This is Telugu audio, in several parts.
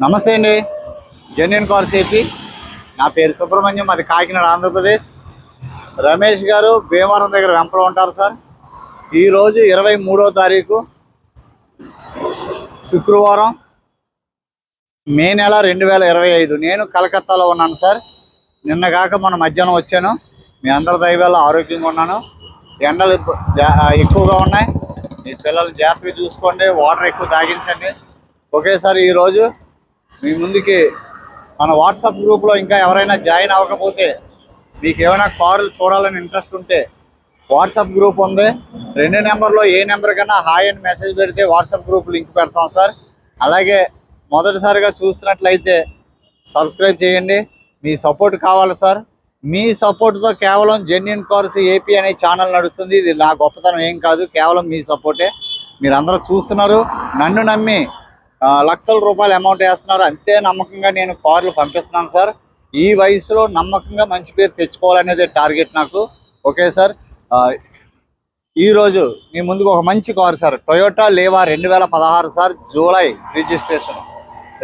నమస్తే అండి. Genuine cars AP. నా పేరు సుబ్రహ్మణ్యం, అది కాకినాడ, ఆంధ్రప్రదేశ్. రమేష్ గారు భీమవరం దగ్గర వెంపలో ఉంటారు సార్. ఈరోజు 23వ తారీఖు శుక్రవారం, మే నెల 2025. నేను కలకత్తాలో ఉన్నాను సార్. నిన్న కాక మొన్న మధ్యాహ్నం వచ్చాను. మీ అందరి దయ వల్ల ఆరోగ్యంగా ఉన్నాను. ఎండలు ఎక్కువగా ఉన్నాయి. మీ పిల్లలు జాగ్రత్తగా చూసుకోండి, వాటర్ ఎక్కువ తాగించండి. ఒకేసారి ఈరోజు మీ ముందుకి మన వాట్సాప్ గ్రూప్లో ఇంకా ఎవరైనా జాయిన్ అవ్వకపోతే, మీకు ఏమైనా కార్లు చూడాలని ఇంట్రెస్ట్ ఉంటే వాట్సాప్ గ్రూప్ ఉంది. 2 నెంబర్లో ఏ నెంబర్ కన్నా హాయ్ అని మెసేజ్ పెడితే వాట్సాప్ గ్రూప్ లింక్ పెడతాం సార్. అలాగే మొదటిసారిగా చూస్తున్నట్లయితే సబ్స్క్రైబ్ చేయండి. మీ సపోర్ట్ కావాలి సార్. మీ సపోర్ట్తో కేవలం జెన్యూన్ కార్స్ ఏపీ అనే ఛానల్ నడుస్తుంది. ఇది నా గొప్పతనం ఏం కాదు, కేవలం మీ సపోర్టే. మీరందరూ చూస్తున్నారు, నన్ను నమ్మి లక్షల రూపాయలు అమౌంట్ వేస్తున్నారు. అంతే నమ్మకంగా నేను కార్లు పంపిస్తున్నాను సార్. ఈ వయసులో నమ్మకంగా మంచి పేరు తెచ్చుకోవాలనేది టార్గెట్ నాకు. Okay sir. ఈరోజు మీ ముందుకు ఒక మంచి కారు సార్, టొయోటా లేవా 2016 సార్. జూలై రిజిస్ట్రేషన్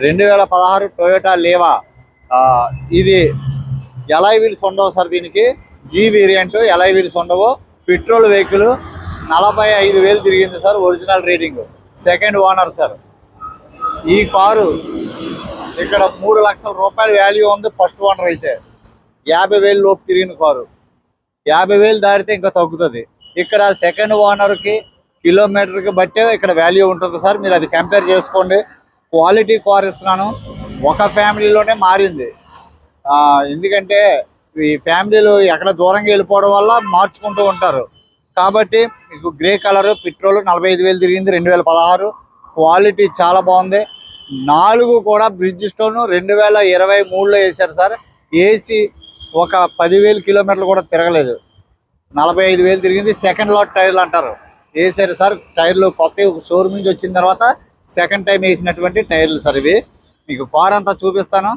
2016 టొయోటా లేవా. ఇది ఎలాయ్ వీల్స్ ఉండవు సార్. దీనికి జీ వేరియంట్, ఎలాయ్ వీల్స్ ఉండవు. పెట్రోల్ వెహికల్, 45,000 తిరిగింది sir. Original reading, second owner sir. ఈ కారు ఇక్కడ 3 లక్షల రూపాయల వాల్యూ ఉంది. ఫస్ట్ ఓనర్ అయితే 50,000 లోపు తిరిగిన కారు. 50,000 దాటితే ఇంకా తగ్గుతుంది. ఇక్కడ సెకండ్ ఓనర్కి కిలోమీటర్కి బట్టే ఇక్కడ వాల్యూ ఉంటుంది సార్. మీరు అది కంపేర్ చేసుకోండి. క్వాలిటీ కార్ ఇస్తున్నాను. ఒక ఫ్యామిలీలోనే మారింది. ఎందుకంటే ఈ ఫ్యామిలీలు ఎక్కడ దూరంగా వెళ్ళిపోవడం వల్ల మార్చుకుంటూ ఉంటారు. కాబట్టి మీకు గ్రే కలరు, పెట్రోల్, 45,000 తిరిగింది, 2016. క్వాలిటీ చాలా బాగుంది. 4 కూడా బ్రిడ్జ్ స్టోన్ 2023లో వేశారు సార్. ఏసీ ఒక 10,000 కిలోమీటర్లు కూడా తిరగలేదు. 45,000 తిరిగింది. సెకండ్ లాట్ టైర్లు అంటారు, వేసారు సార్. టైర్లు కొత్త షోరూమ్ నుంచి వచ్చిన తర్వాత సెకండ్ టైం వేసినటువంటి టైర్లు సార్ ఇవి. మీకు కార్ అంతా చూపిస్తాను.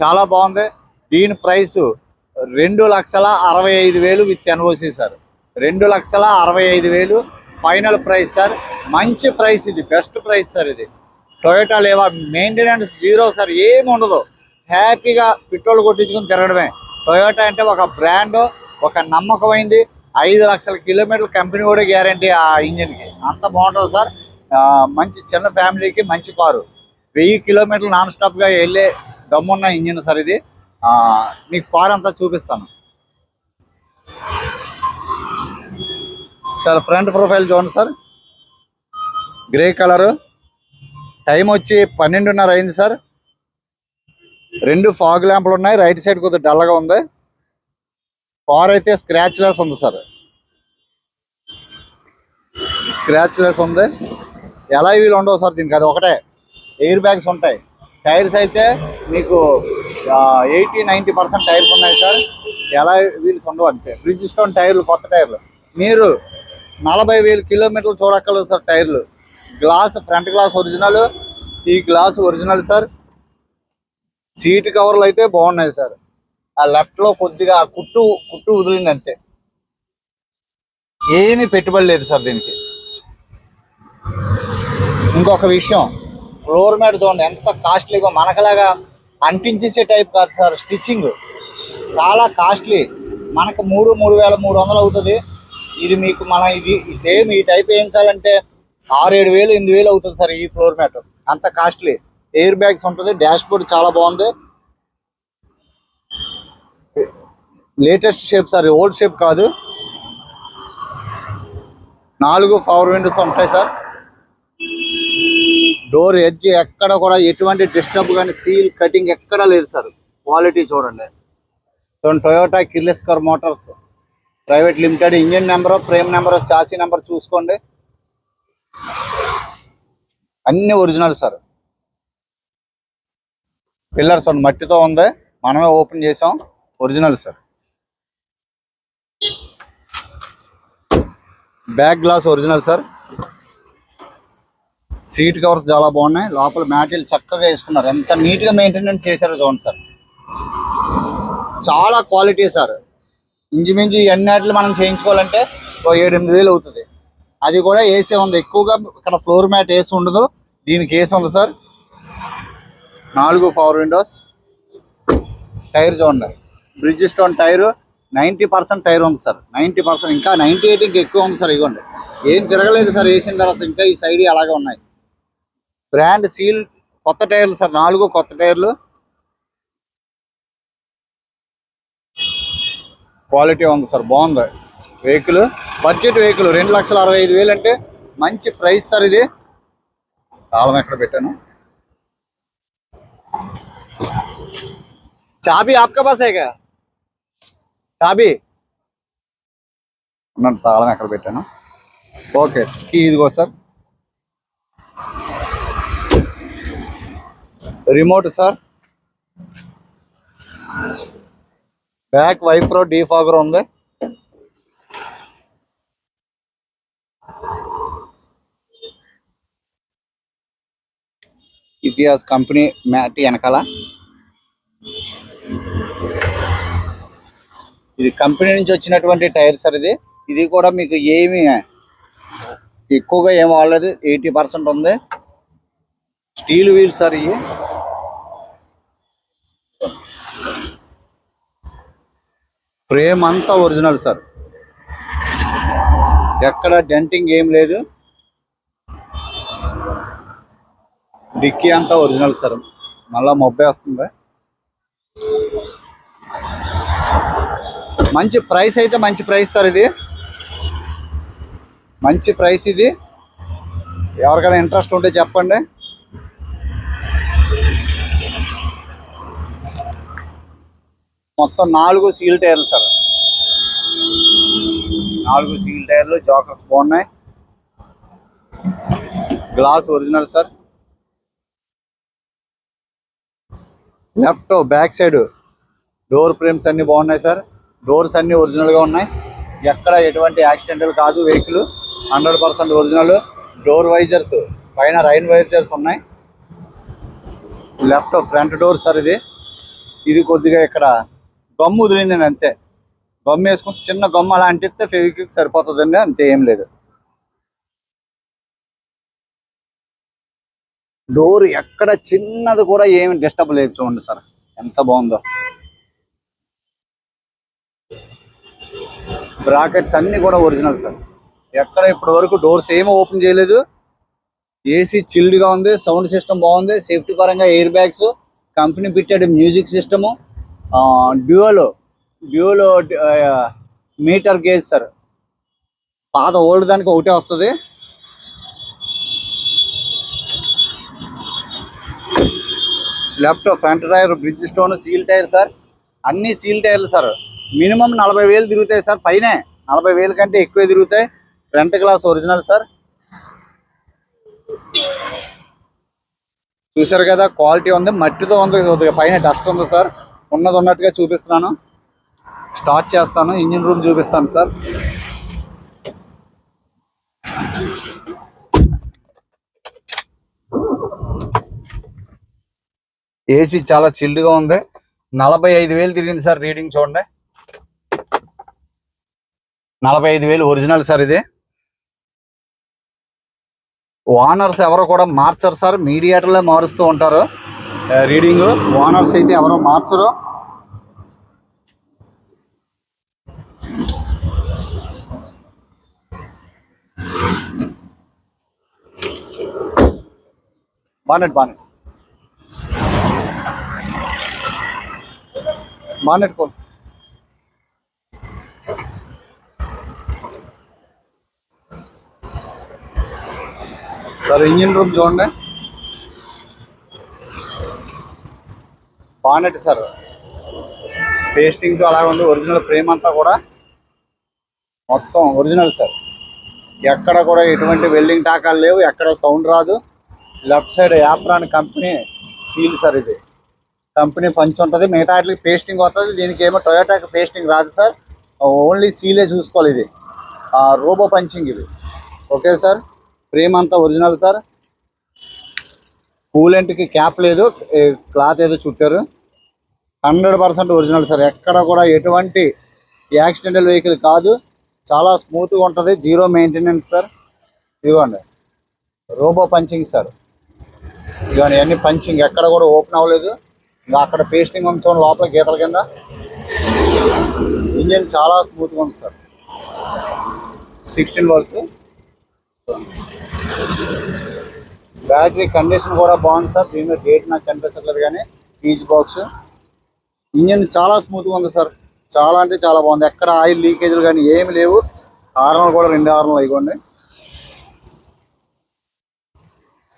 చాలా బాగుంది. దీని price 2,65,000 with NOC sir. 2,65,000 final price sir. మంచి ప్రైస్, ఇది బెస్ట్ ప్రైస్ సార్. ఇది టొయోటా లేవా, మెయింటెనెన్స్ జీరో సార్. ఏమి ఉండదు, హ్యాపీగా పెట్రోల్ కొట్టించుకుని తిరగడమే. టొయోటా అంటే ఒక బ్రాండ్, ఒక నమ్మకమైంది. 5 లక్షల కిలోమీటర్ల కంపెనీ కూడా గ్యారంటీ ఆ ఇంజిన్కి. అంత బాగుంటుంది సార్. మంచి చిన్న ఫ్యామిలీకి మంచి కారు. 1000 కిలోమీటర్లు నాన్ స్టాప్గా వెళ్ళే దమ్మున్న ఇంజిన్ సార్ ఇది. మీకు కార్ అంతా చూపిస్తాను సార్. ఫ్రంట్ ప్రొఫైల్ చూడండి సార్, గ్రే కలరు. టైం వచ్చి 12:30 అయింది సార్. 2 ఫాగ్ ల్యాంపులు ఉన్నాయి. రైట్ సైడ్ కొద్దిగా డల్గా ఉంది. కార్ అయితే స్క్రాచ్ లెస్ ఉంది సార్. స్క్రాచ్ లెస్ ఉంది. ఎలాయ్ వీల్ ఉండవు సార్ దీనికి, అది ఒకటే. ఎయిర్ బ్యాగ్స్ ఉంటాయి. టైర్స్ అయితే మీకు 80-90% టైర్స్ ఉన్నాయి సార్. ఎలాయ్ వీల్స్ ఉండవు అంతే. బ్రిడ్జ్ స్టోన్ టైర్లు, కొత్త టైర్లు. మీరు 40,000 కిలోమీటర్లు చూడక్కర్లేదు సార్. టైర్లు, గ్లాస్, ఫ్రంట్ గ్లాస్ ఒరిజినల్, ఈ గ్లాస్ ఒరిజినల్ సార్. సీట్ కవర్లు అయితే బాగున్నాయి సార్. ఆ లెఫ్ట్లో కొద్దిగా కుట్టు వదిలింది అంతే. ఏమీ పెట్టుబడి లేదు సార్ దీనికి. ఇంకొక విషయం, ఫ్లోర్ మ్యాట్ చూడండి ఎంత కాస్ట్లీగా. మనకలాగా అంటించేసే టైప్ కాదు సార్. స్టిచ్చింగ్ చాలా కాస్ట్లీ. మనకు 3,300 అవుతుంది. ఇది మీకు ఇది సేమ్ ఈ టైప్ వేయించాలంటే 6,000-7,000 8,000 అవుతుంది సార్. ఈ ఫ్లోర్ మ్యాట్ అంత కాస్ట్లీ. ఎయిర్ బ్యాగ్స్ ఉంటుంది. డాష్ బోర్డ్ చాలా బాగుంది. Latest shape sir, old shape కాదు. 4 పవర్ విండోస్ ఉంటాయి సార్. డోర్ ఎడ్జ్ ఎక్కడ కూడా ఎటువంటి డిస్టర్బ్ కానీ, సీల్ కటింగ్ ఎక్కడా లేదు సార్. క్వాలిటీ చూడండి. Toyota Kirloskar Motors private limited. Engine number, frame number, chassis number చూసుకోండి. అన్ని ఒరిజినల్ సార్. పిల్లర్స్ మట్టితో ఉంది, మనమే ఓపెన్ చేసాం. Original sir. Back glass original sir. Seat covers చాలా బాగున్నాయి. లోపల మ్యాటీలు చక్కగా వేసుకున్నారు. ఎంత నీట్గా మెయింటెనెన్స్ చేశారో చూడండి సార్. చాలా క్వాలిటీ సార్. ఇంచుమించు ఎన్నిటిలు మనం చేయించుకోవాలంటే 7,000-8,000 అవుతుంది. అది కూడా ఏసీ ఉంది. ఎక్కువగా ఇక్కడ ఫ్లోర్ మ్యాట్ ఏసీ ఉండదు, దీనికి ఏసీ ఉంది సార్. 4 power Windows. టైర్ చూడండి, బ్రిడ్జ్ స్టోన్ టైరు. 90% టైర్ ఉంది సార్, 90%. ఇంకా 98 ఇంకా ఎక్కువ ఉంది సార్. ఇవ్వండి, ఏం తిరగలేదు సార్ వేసిన తర్వాత. ఇంకా ఈ సైడ్ అలాగే ఉన్నాయి. బ్రాండ్ సీల్ కొత్త టైర్లు సార్, 4 కొత్త టైర్లు. క్వాలిటీ ఉంది సార్, బాగుంది వెహికల్. బడ్జెట్ వెహికల్ 2,65,000 అంటే మంచి ప్రైస్ సార్ ఇది. తాళం ఎక్కడ పెట్టాను? చాబీ ఆప్కా పాస్ హై క్యా? చాబీ ఉన్నాను, తాళం ఎక్కడ పెట్టాను? ఓకే, కీ ఇదిగో sir. Remote sir. Back wiper defogger ఉంది. ఇతిహాస్ కంపెనీ మ్యాట్ వెనకాల. ఇది కంపెనీ నుంచి వచ్చినటువంటి టైర్ సార్. ఇది కూడా మీకు ఏమి ఎక్కువగా ఏం వాడలేదు, 80% ఉంది. Steel wheel sir. ఇవి ఫ్రేమ్ అంతా ఒరిజినల్ సార్, ఎక్కడ డెంటింగ్ ఏం లేదు. డిక్కీ అంతా ఒరిజినల్ సార్. మళ్ళా మొబ్బే వస్తుంది. మంచి ప్రైస్ అయితే మంచి ప్రైస్ సార్. ఇది మంచి ప్రైస్. ఇది ఎవరికైనా ఇంట్రెస్ట్ ఉంటే చెప్పండి. మొత్తం 4 సీల్ టైర్లు సార్, 4 సీల్ టైర్లు. జోకర్స్ బాగున్నాయి. Glass original sir. Left back side door frames అన్ని బాగున్నాయి సార్. డోర్స్ అన్ని ఒరిజినల్గా ఉన్నాయి. ఎక్కడ ఎటువంటి యాక్సిడెంటల్ కాదు వెహికల్, 100% ఒరిజినల్. డోర్ వైజర్స్ పైన రైన్ వైజర్స్ ఉన్నాయి. Left front door sir. ఇది కొద్దిగా ఇక్కడ గమ్ము వదిలిందండి అంతే. గమ్ము వేసుకుని చిన్న గమ్ము అలా అంటిస్తే ఫెవిక్విక్ సరిపోతుందండి, అంతే, ఏం లేదు. డోర్ ఎక్కడ చిన్నది కూడా ఏమి డిస్టర్బ్ లేదు. చూడండి సార్ ఎంత బాగుందో. బ్రాకెట్స్ అన్ని కూడా ఒరిజినల్ సార్. ఎక్కడ ఇప్పటి వరకు డోర్స్ ఏమీ ఓపెన్ చేయలేదు. ఏసీ చిల్డ్గా ఉంది. సౌండ్ సిస్టమ్ బాగుంది. సేఫ్టీ పరంగా ఎయిర్ బ్యాగ్స్, కంపెనీ పెట్టాడు music system. Dual meter gauge sir. పాత ఓల్డ్ దానికి ఒకటే వస్తుంది. Left front tyre Bridgestone seal tyre sir. అన్ని సీల్ టైర్లు సార్. మినిమం 40,000 తిరుగుతాయి సార్. పైనే 40,000 కంటే ఎక్కువ తిరుగుతాయి. Front glass original sir. చూసారు కదా, క్వాలిటీ ఉంది. మట్టితో ఉంది, పైన డస్ట్ ఉంది సార్. ఉన్నది ఉన్నట్టుగా చూపిస్తున్నాను. స్టార్ట్ చేస్తాను, ఇంజిన్ రూమ్ చూపిస్తాను సార్. ఏసీ చాలా చిల్డ్గా ఉంది. 45,000 తిరిగింది సార్. రీడింగ్ చూడండి, 45,000 ఒరిజినల్ సార్. ఇది ఓనర్స్ ఎవరు కూడా మార్చరు సార్, మీడియేటర్లే మారుస్తూ ఉంటారు రీడింగ్. ఓనర్స్ అయితే ఎవరు మార్చరు. బానెట్ కో సార్. ఇంజిన్ రూమ్ చూడండి. బానెట్ సార్ పేస్టింగ్తో అలాగే ఉంది. ఒరిజినల్ ఫ్రేమ్ అంతా కూడా మొత్తం ఒరిజినల్ సార్. ఎక్కడ కూడా ఎటువంటి వెల్డింగ్ టాకాలు లేవు, ఎక్కడ సౌండ్ రాదు. Left side apron company seal sir. ఇది కంపెనీ పంచి ఉంటుంది. మిగతా వాటికి పేస్టింగ్ వస్తుంది. దీనికి ఏమో టొయోటాకి పేస్టింగ్ రాదు సార్, ఓన్లీ సీలే చూసుకోవాలి. ఇది రోబో పంచింగ్ ఇది. Okay sir. ఫ్రేమ్ అంతా ఒరిజినల్ సార్. కూలెంట్కి క్యాప్ లేదు, క్లాత్ ఏదో చుట్టారు. 100% ఒరిజినల్ సార్. ఎక్కడ కూడా ఎటువంటి యాక్సిడెంటల్ వెహికల్ కాదు. చాలా స్మూత్గా ఉంటుంది, జీరో మెయింటెనెన్స్ సార్. ఇదిగోండి రోబో పంచింగ్ సార్. ఇవన్నీ అన్ని పంచింగ్ ఎక్కడ కూడా ఓపెన్ అవ్వలేదు. ఇంకా అక్కడ పేస్టింగ్ ఉంది చూడండి లోపల గీతల కింద. ఇంజన్ చాలా స్మూత్గా ఉంది సార్. 16 వర్స్. బ్యాటరీ కండిషన్ కూడా బాగుంది సార్. దీని మీద డేట్ నాకు కనిపించట్లేదు కానీ ఫీజ్ బాక్స్. ఇంజన్ చాలా స్మూత్గా ఉంది సార్. చాలా అంటే చాలా బాగుంది. ఎక్కడ ఆయిల్ లీకేజ్లు కానీ ఏమి లేవు. హార్న్లు కూడా 2 హార్న్లు అయిపోండి.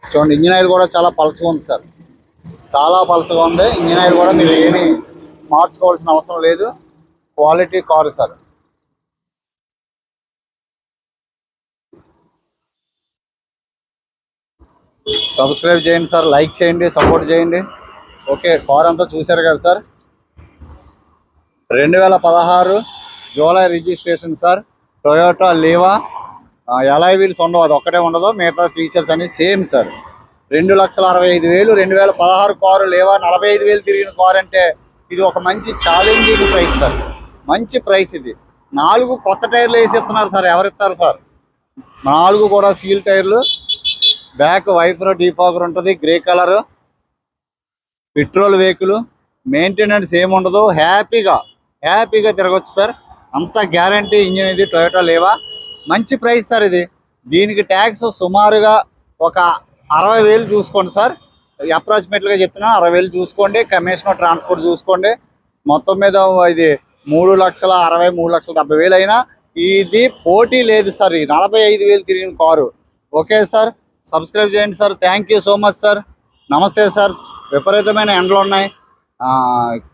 చూడండి ఇంజిన్ ఆయిల్ కూడా చాలా పలచగా ఉంది సార్. చాలా పలచగా ఉంది ఇంజిన్ ఆయిల్ కూడా. మీరు ఏమీ మార్చుకోవాల్సిన అవసరం లేదు. Quality car sir. సబ్స్క్రైబ్ చేయండి సార్, లైక్ చేయండి, సపోర్ట్ చేయండి. ఓకే, కార్ అంతా చూశారు కదా sir. 2016 July registration sir. Toyota Liva. Alloy wheels ఉండవు, అది ఒక్కటే ఉండదు. మిగతా ఫీచర్స్ అన్ని సేమ్ సార్. 2,65,000 2016 కారు లీవా. 45,000 తిరిగిన కారు అంటే ఇది ఒక మంచి ఛాలెంజింగ్ ప్రైస్ సార్. మంచి ప్రైస్ ఇది. 4 కొత్త టైర్లు వేసి ఇస్తున్నారు సార్. ఎవరిస్తారు సార్? 4 కూడా సీల్ టైర్లు. బ్యాక్ వైఫర్ డీఫాగర్ ఉంటుంది, grey colour. Petrol vehicle. Maintenance ఏముండదు. హ్యాపీగా తిరగచ్చు సార్. అంత గ్యారంటీ ఇంజిన్ ఇది టొయోటా లీవా. మంచి ప్రైస్ సార్ ఇది. దీనికి ట్యాక్స్ సుమారుగా ఒక 60,000 చూసుకోండి సార్. అప్రాక్సిమేట్గా చెప్తున్నా 60,000 చూసుకోండి. కమిషన్ ట్రాన్స్పోర్ట్ చూసుకోండి. మొత్తం మీద ఇది 3,60,000 3,70,000 అయినా ఇది పోటీ లేదు సార్. ఈ 45,000 తిరిగిన కారు. ఓకే సార్, సబ్స్క్రైబ్ చేయండి sir. Thank you so much sir. నమస్తే సార్. విపరీతమైన ఎండలు ఉన్నాయి.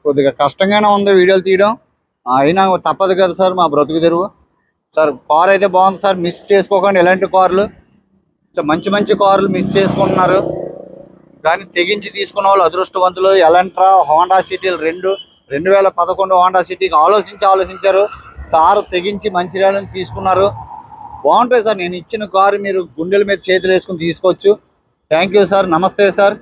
కొద్దిగా కష్టంగానే ఉంది వీడియోలు తీయడం. అయినా తప్పదు కదా సార్, మా బ్రతుకు తెరువు సార్. కార్ అయితే బాగుంది సార్. మిస్ చేసుకోకండి ఇలాంటి కార్లు. మంచి కార్లు మిస్ చేసుకుంటున్నారు. కానీ తెగించి తీసుకున్న వాళ్ళు అదృష్టవంతులు. ఎలంట్రా, హోండా సిటీలు 2011 హోండా సిటీకి ఆలోచించారు సార్. తెగించి మంచిర్యాల నుంచి తీసుకున్నారు. బాగుంటుంది సార్. నేను ఇచ్చిన కారు మీరు గుండెల మీద చేతులు వేసుకుని తీసుకోవచ్చు. Thank you sir. నమస్తే సార్.